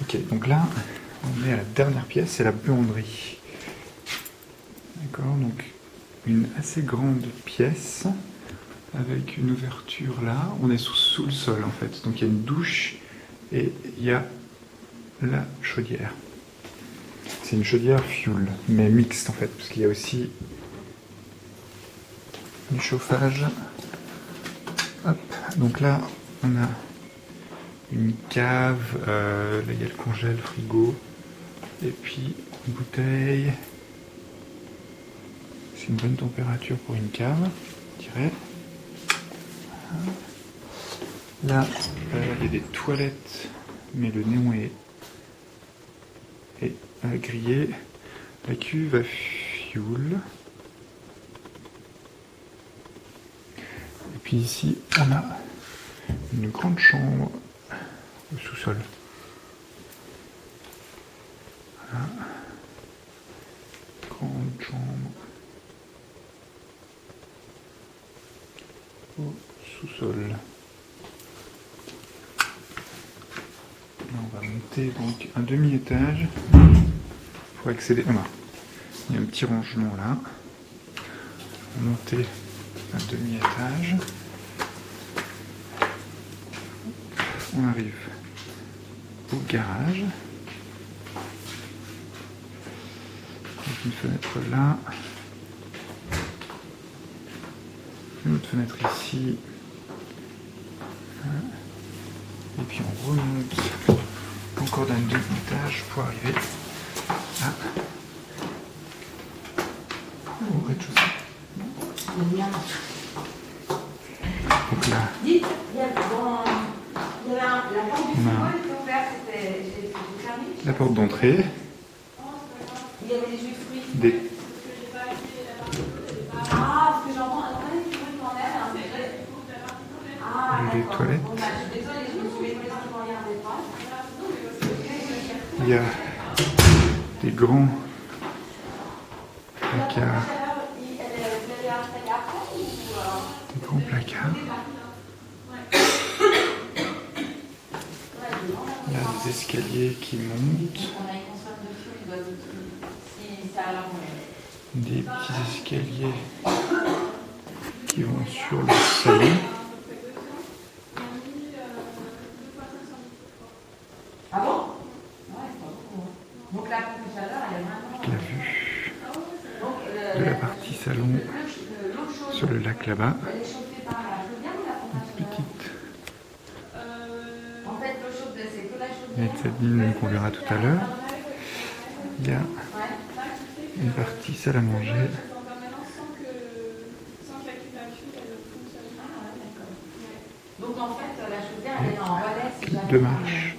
Ok, donc là, on est à la dernière pièce, c'est la buanderie. D'accord, donc une assez grande pièce avec une ouverture là. On est sous le sol en fait. Donc il y a une douche et il y a la chaudière. C'est une chaudière fuel, mais mixte en fait, parce qu'il y a aussi du chauffage. Hop, donc là, on a une cave, là il y a le congèle, le frigo, et puis une bouteille. C'est une bonne température pour une cave, je dirais. Là, il y a des toilettes, mais le néon est grillé. La cuve à fuel. Et puis ici, on a une grande chambre au sous-sol. Voilà. Grande chambre au sous-sol. Là, on va monter donc un demi-étage pour accéder. Ah, il y a un petit rangement là. On va monter un demi-étage. On arrive au garage. Donc une fenêtre là. Une autre fenêtre ici. Et puis on remonte encore d'un demi-étage pour arriver au rez-de-chaussée. Donc là, Dites, il y avait la porte du frigo, elle était ouverte, c'était fermé. La porte d'entrée. Il y avait des jus de fruits. Des... Ah, ce que j'entends, attendez, du bruit quand même. Ah, les d'accord. toilettes. Bon, bah, je suis désolée, je me suis fait dans rien des pas. Il y a des grands placards. Des grands placards. Il y a des escaliers qui montent. Des petits escaliers qui vont sur le salon. Ah bon? Ouais, c'est pas beaucoup. Donc la pompe de chaleur, elle est vraiment. La vue de la partie salon sur le lac là-bas. Elle est chauffée par la chaudière ou la pompe à chaleur? Petite. En fait, l'eau chaude, c'est que la chaudière. Il y a une salle qu'on verra tout à l'heure. Il y a une partie salle à manger. Donc en fait, la chaudière, elle est en relais. Clip de marche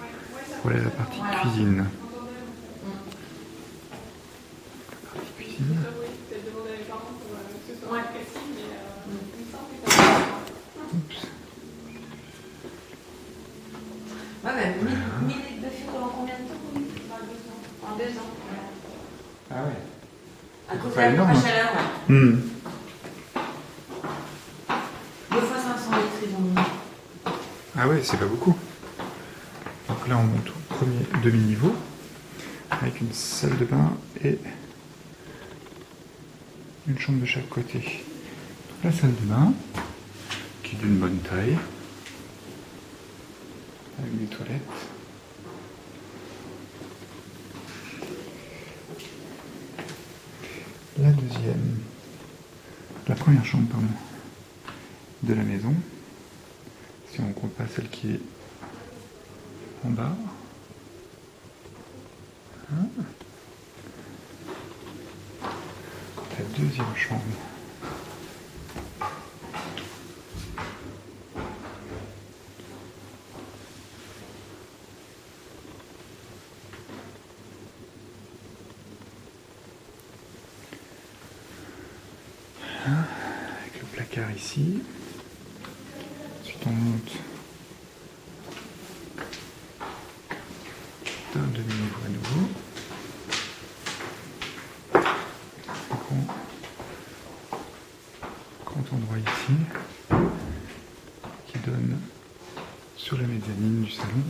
pour aller à la partie cuisine. La partie cuisine. Oups. Ouais, mais 1000 litres de fût en combien de temps? En 2 ans. Ah ouais. À cause de Pas la pompe énorme. à chaleur, ouais. 2 fois 500 litres, ils ont mis. Ah ouais, c'est pas beaucoup. Donc là, on monte au premier demi-niveau avec une salle de bain et une chambre de chaque côté. Donc la salle de bain qui est d'une bonne taille avec des toilettes. La deuxième, la première chambre pardon, de la maison, si on compte pas celle qui est en bas. La deuxième chambre. Avec le placard ici. Ensuite on monte d'un demi-niveau à nouveau. Grand endroit ici qui donne sur la mezzanine du salon.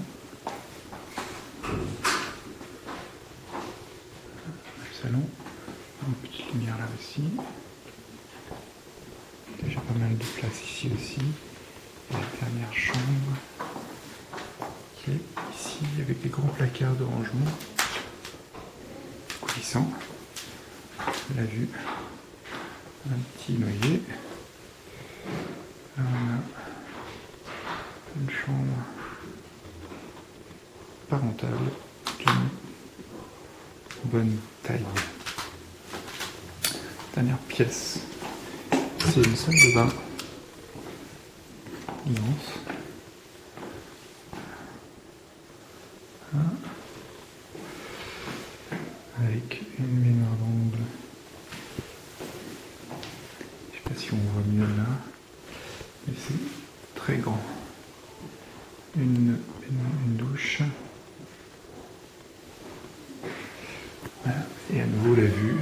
salon. Une petite lumière là aussi. Déjà pas mal de place ici aussi. Et la dernière chambre qui est ici avec des grands placards de rangement. Coulissant. La vue. Un petit noyer. Là, on a une chambre parentale d'une bonne taille. Dernière pièce, c'est une salle de bain immense. Avec une baignoire d'angle. Je sais pas si on voit mieux là, mais c'est très grand. Une douche. Voilà. Et à nouveau la vue.